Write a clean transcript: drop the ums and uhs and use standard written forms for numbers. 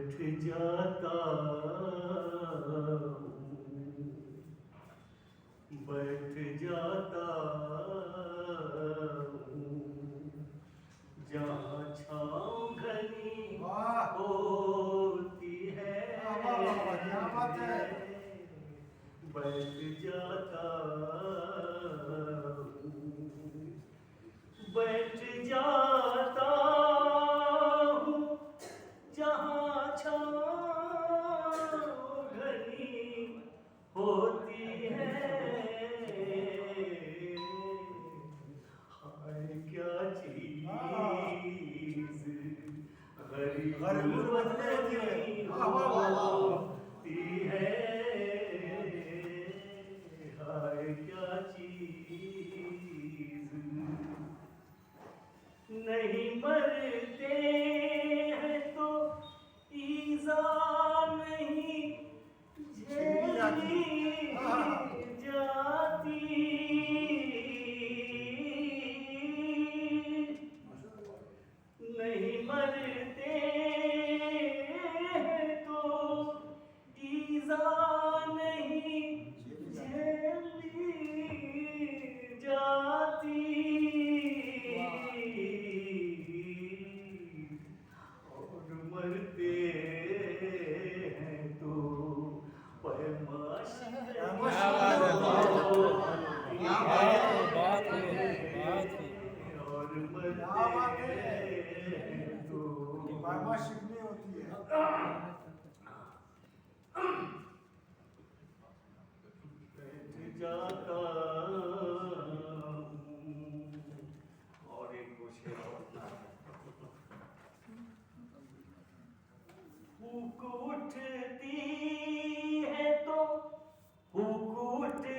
बैठ जाता बैठ जाता जहाँ छाँव घनी होती है बैठ जाता बैठ जाता हूँ जहाँ छाँव घनी होती है हाय क्या चीज गरीब होती है हाय क्या चीज नहीं मरते हैं तो ईज़ा नहीं झेली जाती नहीं मरते हैं तो ईज़ा नहीं झेली जाती और मरते हैं तो पैमाश और मरते हैं तो शिकनी होती है। बैठ जाता और एक कुछ भूख उठती है तो भूख उठती